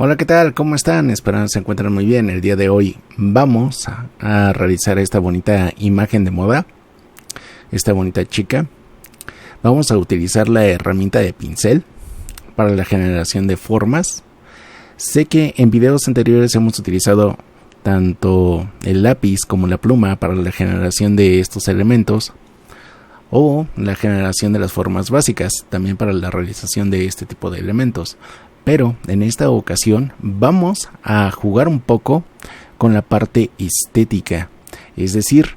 Hola, ¿qué tal? ¿Cómo están? Espero se encuentren muy bien. El día de hoy vamos a realizar esta bonita imagen de moda, esta bonita chica. Vamos a utilizar la herramienta de pincel para la generación de formas. Sé que en videos anteriores hemos utilizado tanto el lápiz como la pluma para la generación de estos elementos o la generación de las formas básicas, también para la realización de este tipo de elementos. Pero en esta ocasión vamos a jugar un poco con la parte estética. Es decir,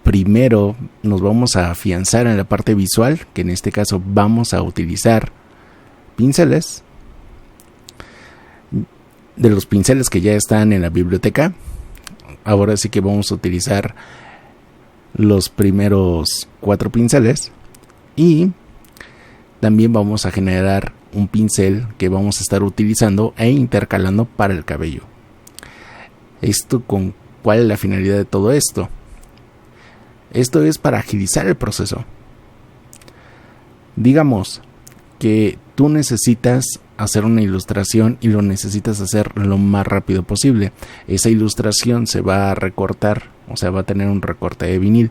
primero nos vamos a afianzar en la parte visual, que en este caso vamos a utilizar pinceles. De los pinceles que ya están en la biblioteca, ahora sí que vamos a utilizar los primeros 4 pinceles. Y también vamos a generar un pincel que vamos a estar utilizando e intercalando para el cabello. ¿Cuál es la finalidad de todo esto? Esto es para agilizar el proceso. Digamos que tú necesitas hacer una ilustración y lo necesitas hacer lo más rápido posible. Esa ilustración se va a recortar, o sea, va a tener un recorte de vinil.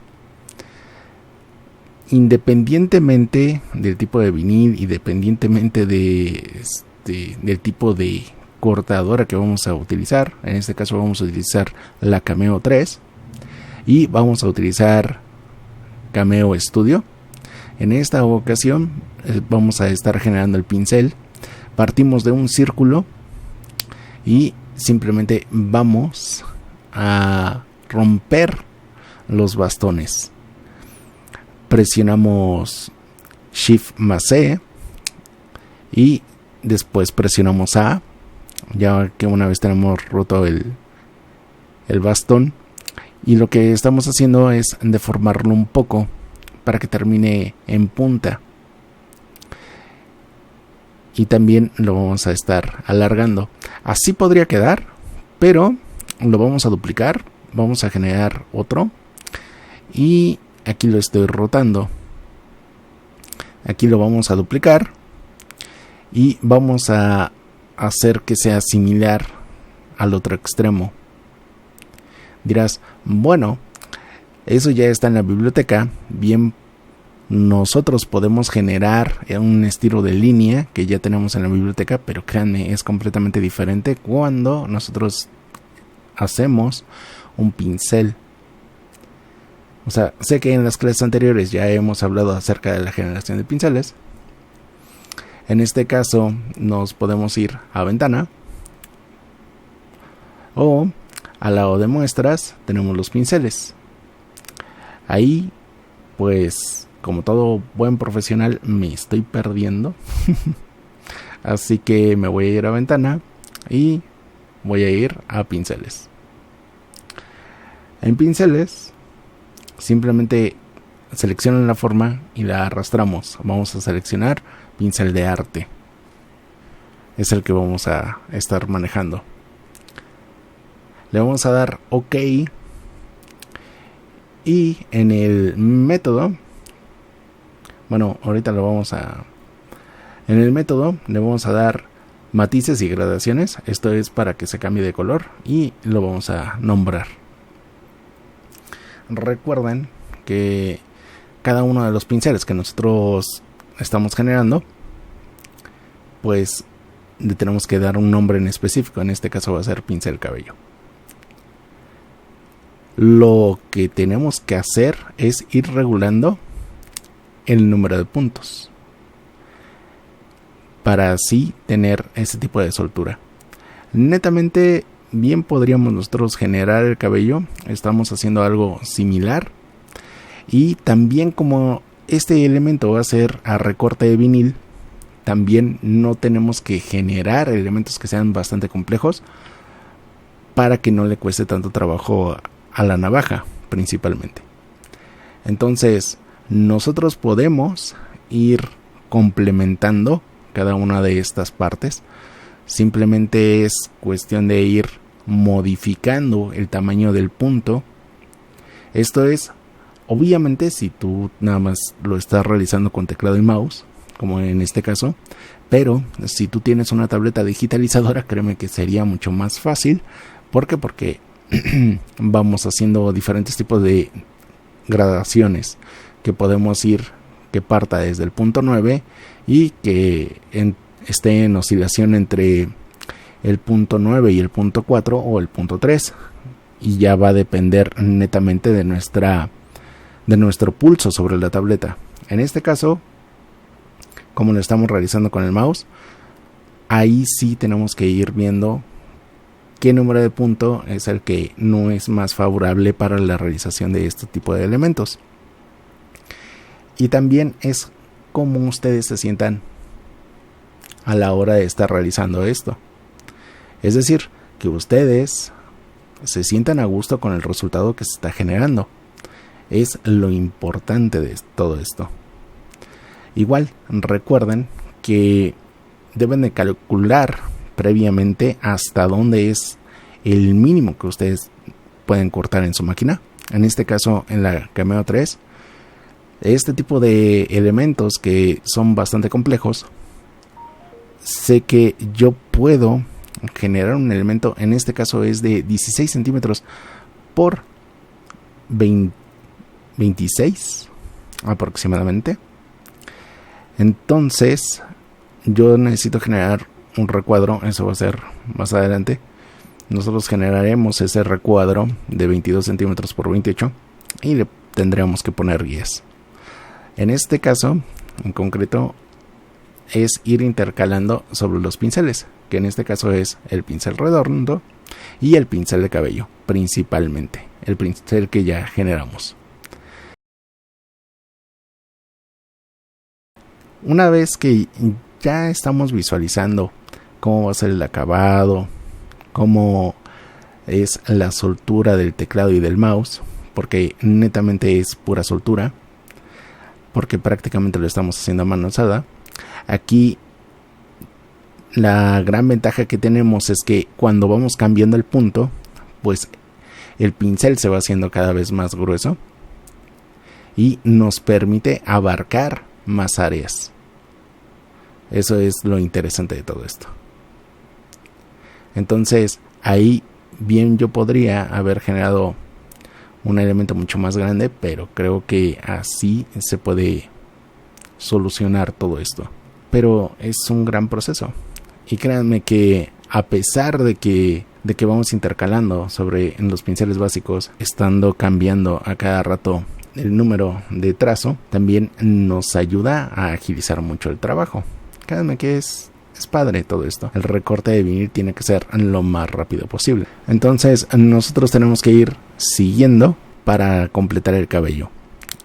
Independientemente del tipo de vinil, independientemente del tipo de cortadora que vamos a utilizar, en este caso vamos a utilizar la Cameo 3 y vamos a utilizar Cameo Studio. En esta ocasión vamos a estar generando el pincel. Partimos de un círculo y simplemente vamos a romper los bastones. Presionamos Shift más C y después presionamos A, ya que una vez tenemos roto el bastón, y lo que estamos haciendo es deformarlo un poco para que termine en punta, y también lo vamos a estar alargando. Así podría quedar, pero lo vamos a duplicar, vamos a generar otro y aquí lo estoy rotando. Aquí lo vamos a duplicar y vamos a hacer que sea similar al otro extremo. Dirás, bueno, eso ya está en la biblioteca. Bien, nosotros podemos generar un estilo de línea que ya tenemos en la biblioteca, pero créanme, es completamente diferente cuando nosotros hacemos un pincel. O sea, sé que en las clases anteriores ya hemos hablado acerca de la generación de pinceles. En este caso nos podemos ir a ventana o al lado de muestras tenemos los pinceles. Ahí, pues, como todo buen profesional, me estoy perdiendo. Así que me voy a ir a ventana y voy a ir a pinceles. En pinceles simplemente seleccionan la forma y la arrastramos. Vamos a seleccionar pincel de arte. Es el que vamos a estar manejando. Le vamos a dar OK. Y en el método, bueno, ahorita lo vamos a... En el método le vamos a dar matices y gradaciones. Esto es para que se cambie de color y lo vamos a nombrar. Recuerden que cada uno de los pinceles que nosotros estamos generando, pues le tenemos que dar un nombre en específico. En este caso va a ser pincel cabello. Lo que tenemos que hacer es ir regulando el número de puntos para así tener ese tipo de soltura. Netamente bien podríamos nosotros generar el cabello. Estamos haciendo algo similar. Y también, como este elemento va a ser a recorte de vinil, también no tenemos que generar elementos que sean bastante complejos para que no le cueste tanto trabajo a la navaja principalmente. Entonces nosotros podemos ir complementando cada una de estas partes. Simplemente es cuestión de ir modificando el tamaño del punto. Esto es, obviamente, si tú nada más lo estás realizando con teclado y mouse, como en este caso. Pero si tú tienes una tableta digitalizadora, créeme que sería mucho más fácil. ¿Por qué? Porque vamos haciendo diferentes tipos de gradaciones que podemos ir, que parta desde el punto 9 y que esté en oscilación entre el punto 9 y el punto 4 o el punto 3, y ya va a depender netamente de nuestro pulso sobre la tableta. En este caso, como lo estamos realizando con el mouse, ahí sí tenemos que ir viendo qué número de punto es el que no es más favorable para la realización de este tipo de elementos. Y también es cómo ustedes se sientan a la hora de estar realizando esto. Es decir, que ustedes se sientan a gusto con el resultado que se está generando. Es lo importante de todo esto. Igual, recuerden que deben de calcular previamente hasta dónde es el mínimo que ustedes pueden cortar en su máquina. En este caso, en la Cameo 3, este tipo de elementos que son bastante complejos, sé que yo puedo generar un elemento, en este caso es de 16 centímetros por 26 aproximadamente. Entonces yo necesito generar un recuadro, eso va a ser más adelante. Nosotros generaremos ese recuadro de 22 centímetros por 28 y le tendríamos que poner guías. En este caso en concreto es ir intercalando sobre los pinceles, que en este caso es el pincel redondo y el pincel de cabello, principalmente el pincel que ya generamos. Una vez que ya estamos visualizando cómo va a ser el acabado, cómo es la soltura del teclado y del mouse, porque netamente es pura soltura, porque prácticamente lo estamos haciendo a mano alzada. Aquí la gran ventaja que tenemos es que cuando vamos cambiando el punto, pues el pincel se va haciendo cada vez más grueso y nos permite abarcar más áreas. Eso es lo interesante de todo esto. Entonces ahí bien yo podría haber generado un elemento mucho más grande, pero creo que así se puede solucionar todo esto. Pero es un gran proceso. Y créanme que a pesar de que vamos intercalando en los pinceles básicos, estando cambiando a cada rato el número de trazo, también nos ayuda a agilizar mucho el trabajo. Créanme que es padre todo esto. El recorte de vinil tiene que ser lo más rápido posible. Entonces nosotros tenemos que ir siguiendo para completar el cabello.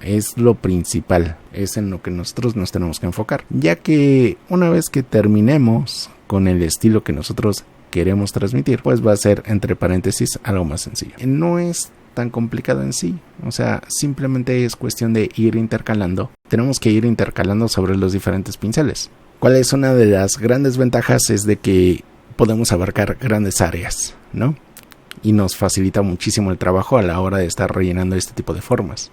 Es lo principal, es en lo que nosotros nos tenemos que enfocar, ya que una vez que terminemos con el estilo que nosotros queremos transmitir, pues va a ser, entre paréntesis, algo más sencillo. No es tan complicado en sí, o sea, simplemente es cuestión de ir intercalando. Tenemos que ir intercalando sobre los diferentes pinceles. ¿Cuál es una de las grandes ventajas? Es de que podemos abarcar grandes áreas, ¿no? Y nos facilita muchísimo el trabajo a la hora de estar rellenando este tipo de formas.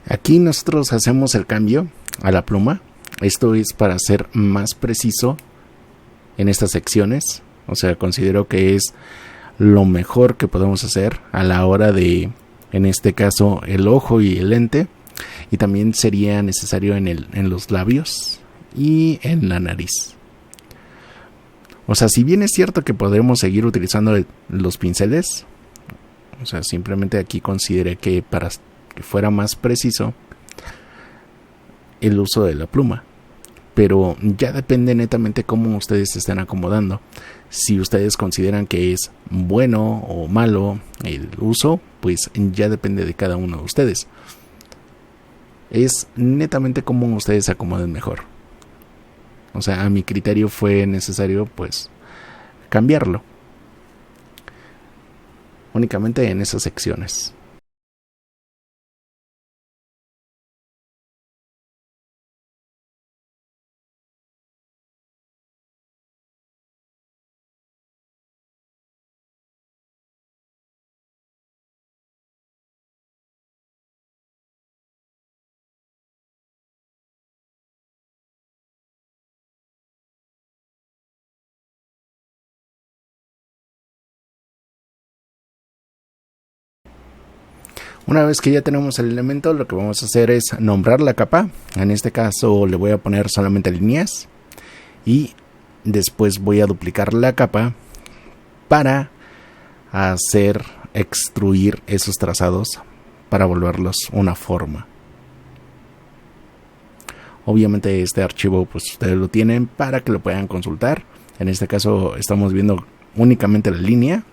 Aquí nosotros hacemos el cambio a la pluma. Esto es para ser más preciso en estas secciones. O sea, considero que es lo mejor que podemos hacer a la hora de, en este caso, el ojo y el lente. Y también sería necesario en los labios y en la nariz. O sea, si bien es cierto que podremos seguir utilizando los pinceles, o sea, simplemente aquí consideré que para que fuera más preciso el uso de la pluma. pero ya depende netamente cómo ustedes se estén acomodando. Si ustedes consideran que es bueno o malo el uso, pues ya depende de cada uno de ustedes. Es netamente cómo ustedes se acomoden mejor. O sea, a mi criterio fue necesario pues cambiarlo. Únicamente en esas secciones. Una vez que ya tenemos el elemento, lo que vamos a hacer es nombrar la capa. En este caso le voy a poner solamente líneas. Y después voy a duplicar la capa para extruir esos trazados para volverlos una forma. Obviamente este archivo pues ustedes lo tienen para que lo puedan consultar. En este caso estamos viendo únicamente la línea.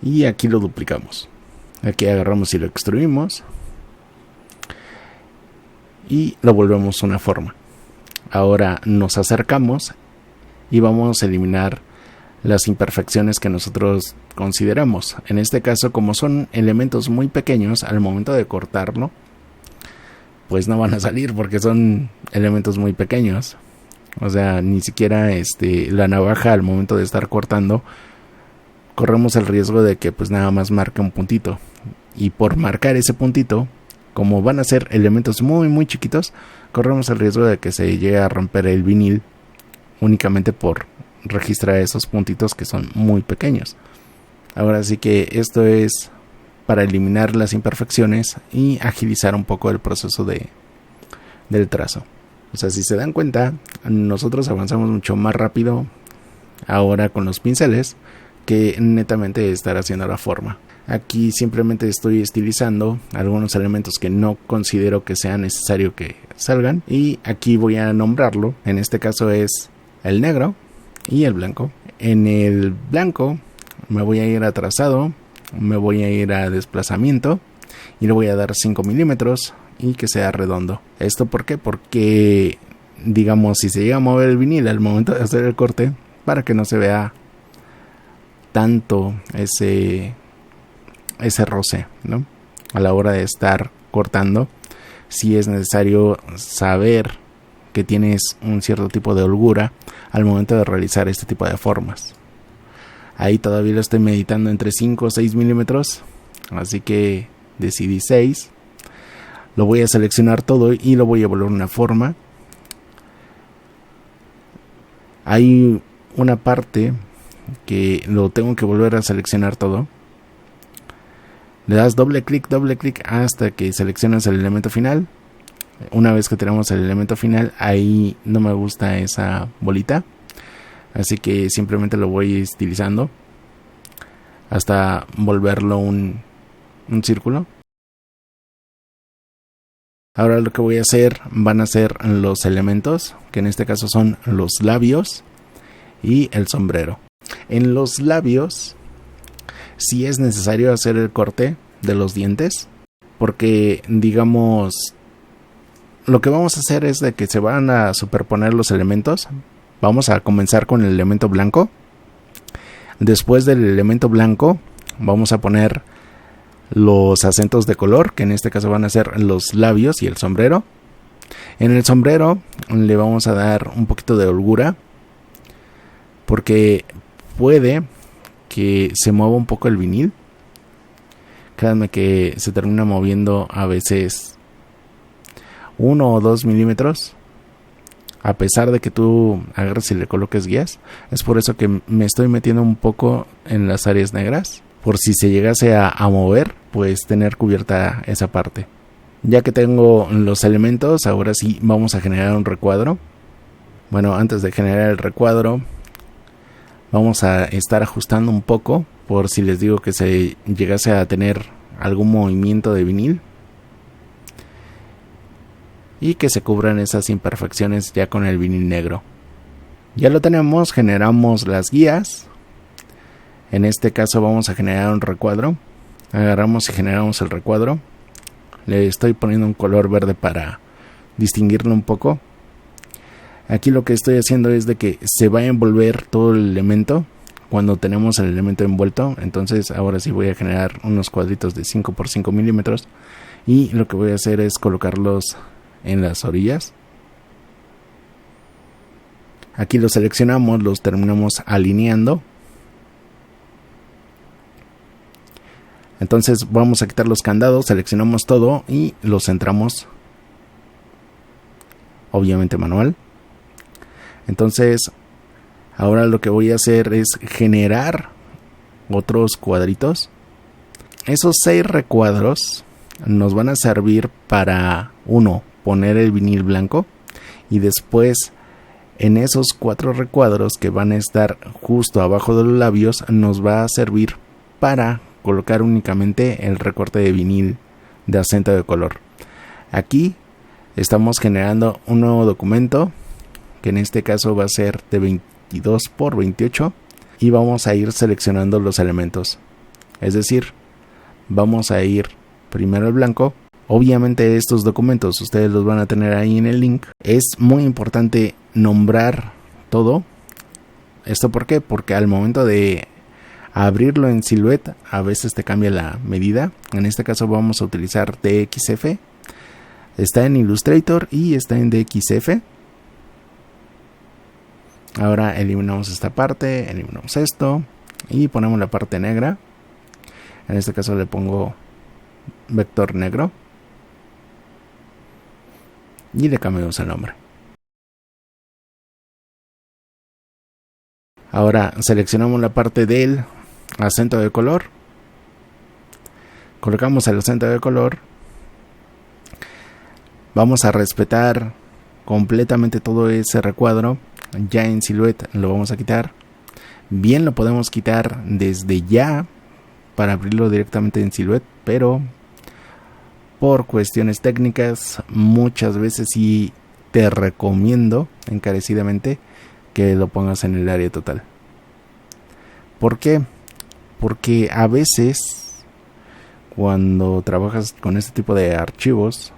Y aquí lo duplicamos. Aquí agarramos y lo extruimos. Y lo volvemos una forma. Ahora nos acercamos y vamos a eliminar las imperfecciones que nosotros consideramos. En este caso, como son elementos muy pequeños, al momento de cortarlo, pues no van a salir porque son elementos muy pequeños. O sea, ni siquiera la navaja al momento de estar cortando, corremos el riesgo de que pues nada más marque un puntito. Y por marcar ese puntito, como van a ser elementos muy muy chiquitos, corremos el riesgo de que se llegue a romper el vinil únicamente por registrar esos puntitos que son muy pequeños. Ahora sí que esto es para eliminar las imperfecciones y agilizar un poco el proceso del trazo. O sea, si se dan cuenta, nosotros avanzamos mucho más rápido ahora con los pinceles que netamente estar haciendo la forma. Aquí simplemente estoy estilizando algunos elementos que no considero que sea necesario que salgan, y aquí voy a nombrarlo. En este caso es el negro y el blanco. En el blanco me voy a ir a trazado, me voy a ir a desplazamiento y le voy a dar 5 milímetros y que sea redondo. ¿Esto por qué? Porque digamos, si se llega a mover el vinil al momento de hacer el corte, para que no se vea tanto ese roce, ¿no? A la hora de estar cortando, sí es necesario saber que tienes un cierto tipo de holgura al momento de realizar este tipo de formas. Ahí todavía lo estoy meditando entre 5 o 6 milímetros, así que decidí 6. Lo voy a seleccionar todo y lo voy a volver una forma. Hay una parte que lo tengo que volver a seleccionar todo. Le das doble clic hasta que seleccionas el elemento final. Una vez que tenemos el elemento final, ahí no me gusta esa bolita, así que simplemente lo voy estilizando hasta volverlo un círculo. Ahora lo que voy a hacer van a ser los elementos, que en este caso son los labios y el sombrero. En los labios sí es necesario hacer el corte de los dientes, porque digamos, lo que vamos a hacer es de que se van a superponer los elementos. Vamos a comenzar con el elemento blanco. Después del elemento blanco vamos a poner los acentos de color, que en este caso van a ser los labios y el sombrero. En el sombrero le vamos a dar un poquito de holgura, porque puede que se mueva un poco el vinil. Créanme que se termina moviendo a veces 1 o 2 milímetros, a pesar de que tú agarres y le coloques guías. Es por eso que me estoy metiendo un poco en las áreas negras, por si se llegase a mover, pues tener cubierta esa parte. Ya que tengo los elementos, ahora sí vamos a generar un recuadro. Bueno, antes de generar el recuadro, vamos a estar ajustando un poco, por si les digo que se llegase a tener algún movimiento de vinil. y que se cubran esas imperfecciones ya con el vinil negro. Ya lo tenemos, generamos las guías. En este caso vamos a generar un recuadro. Agarramos y generamos el recuadro. Le estoy poniendo un color verde para distinguirlo un poco. Aquí lo que estoy haciendo es de que se va a envolver todo el elemento cuando tenemos el elemento envuelto. Entonces ahora sí voy a generar unos cuadritos de 5 por 5 milímetros y lo que voy a hacer es colocarlos en las orillas. Aquí los seleccionamos, los terminamos alineando. Entonces vamos a quitar los candados, seleccionamos todo y los centramos, obviamente manual. Entonces ahora lo que voy a hacer es generar otros cuadritos. Esos 6 recuadros nos van a servir para, uno, poner el vinil blanco, y después en esos 4 recuadros que van a estar justo abajo de los labios nos va a servir para colocar únicamente el recorte de vinil de acento de color. Aquí estamos generando un nuevo documento que en este caso va a ser de 22 por 28 y vamos a ir seleccionando los elementos. Es decir, vamos a ir primero el blanco. Obviamente estos documentos ustedes los van a tener ahí en el link. Es muy importante nombrar todo. ¿Esto por qué? Porque al momento de abrirlo en Silhouette a veces te cambia la medida. En este caso vamos a utilizar DXF. Está en Illustrator y está en DXF. Ahora eliminamos esta parte, eliminamos esto y ponemos la parte negra. En este caso le pongo vector negro y le cambiamos el nombre. Ahora seleccionamos la parte del acento de color, colocamos el acento de color, vamos a respetar completamente todo ese recuadro. Ya en Silhouette lo vamos a quitar. Bien, lo podemos quitar desde ya para abrirlo directamente en Silhouette, pero por cuestiones técnicas muchas veces sí te recomiendo encarecidamente que lo pongas en el área total. ¿Por qué? Porque a veces cuando trabajas con este tipo de archivos,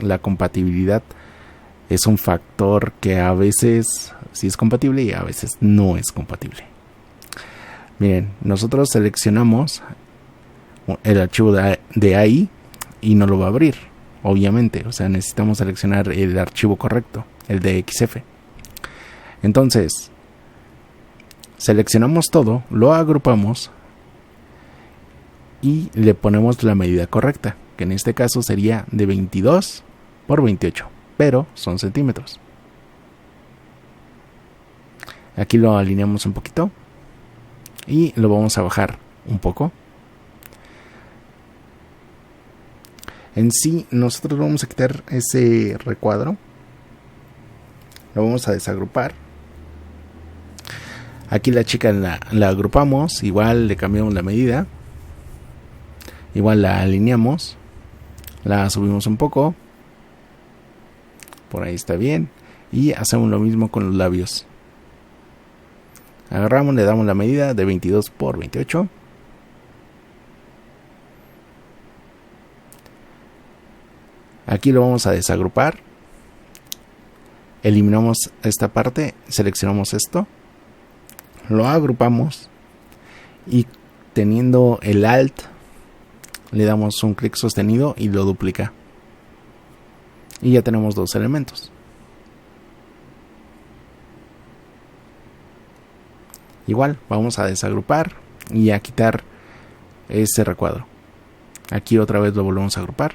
la compatibilidad es un factor que a veces sí es compatible y a veces no es compatible. Miren, nosotros seleccionamos el archivo de ahí y no lo va a abrir, obviamente. O sea, necesitamos seleccionar el archivo correcto, el de XF. Entonces, seleccionamos todo, lo agrupamos y le ponemos la medida correcta, que en este caso sería de 22 por 28, pero son centímetros. Aquí lo alineamos un poquito y lo vamos a bajar un poco. En sí, nosotros vamos a quitar ese recuadro, lo vamos a desagrupar. Aquí la chica la agrupamos, igual le cambiamos la medida, igual la alineamos, la subimos un poco, por ahí está bien, y hacemos lo mismo con los labios. Agarramos, le damos la medida de 22 por 28. Aquí lo vamos a desagrupar. Eliminamos esta parte, seleccionamos esto, lo agrupamos y teniendo el Alt le damos un clic sostenido y lo duplica. Y ya tenemos dos elementos. Igual vamos a desagrupar y a quitar ese recuadro. Aquí otra vez lo volvemos a agrupar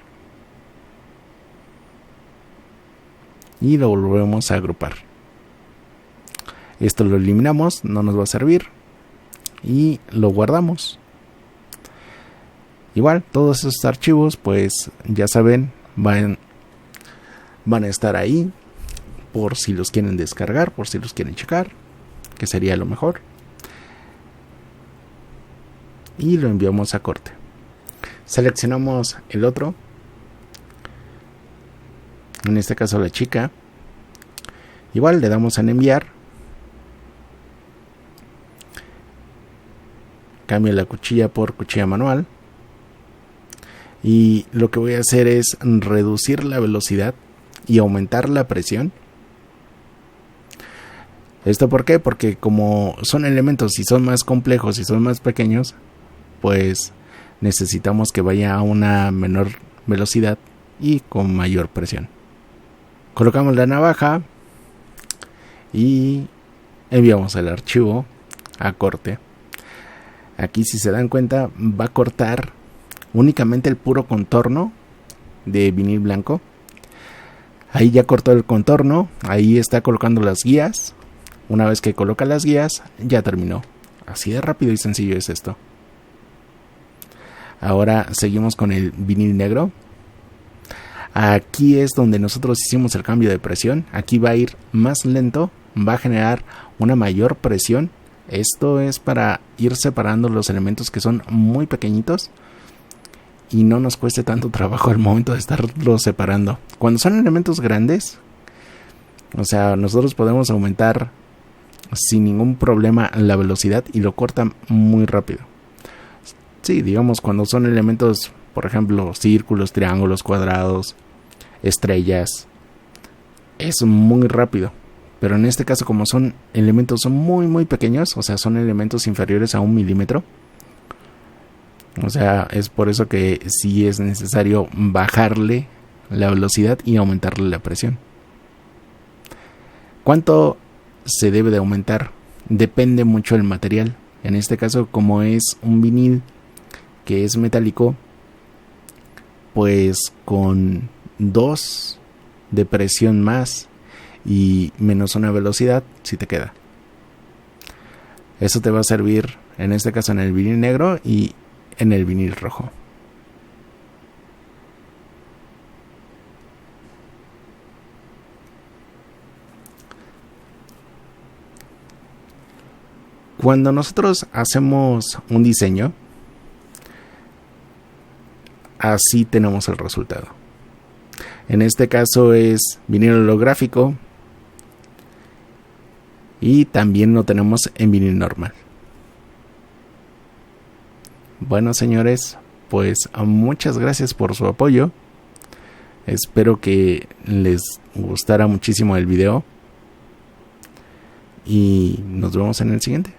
y lo volvemos a agrupar. Esto lo eliminamos, no nos va a servir y lo guardamos. Igual todos esos archivos, pues ya saben, van a estar ahí por si los quieren descargar, por si los quieren checar, que sería lo mejor. Y lo enviamos a corte. Seleccionamos el otro. en este caso la chica. Igual le damos en enviar. Cambio la cuchilla por cuchilla manual. Y lo que voy a hacer es reducir la velocidad y aumentar la presión. ¿Esto por qué? Porque como son elementos y son más complejos y son más pequeños, pues necesitamos que vaya a una menor velocidad y con mayor presión. Colocamos la navaja y enviamos el archivo a corte. Aquí, si se dan cuenta, va a cortar únicamente el puro contorno de vinil blanco. Ahí ya cortó el contorno, ahí está colocando las guías. Una vez que coloca las guías, ya terminó. Así de rápido y sencillo es esto. Ahora seguimos con el vinil negro. Aquí es donde nosotros hicimos el cambio de presión. Aquí va a ir más lento, va a generar una mayor presión. Esto es para ir separando los elementos que son muy pequeñitos y no nos cueste tanto trabajo al momento de estarlos separando. Cuando son elementos grandes, o sea, nosotros podemos aumentar sin ningún problema la velocidad y lo cortan muy rápido. Sí, digamos cuando son elementos, por ejemplo, círculos, triángulos, cuadrados, estrellas, es muy rápido. Pero en este caso, como son elementos muy pequeños, o sea, son elementos inferiores a 1 milímetro, o sea, es por eso que sí es necesario bajarle la velocidad y aumentarle la presión. ¿Cuánto se debe de aumentar? Depende mucho del material. En este caso, como es un vinil que es metálico, pues con 2 de presión más y menos una velocidad, si te queda. Eso te va a servir en este caso en el vinil negro y en el vinil rojo. Cuando nosotros hacemos un diseño, así tenemos el resultado. En este caso es vinil holográfico y también lo tenemos en vinil normal. Bueno, señores, pues muchas gracias por su apoyo. Espero que les gustara muchísimo el video y nos vemos en el siguiente.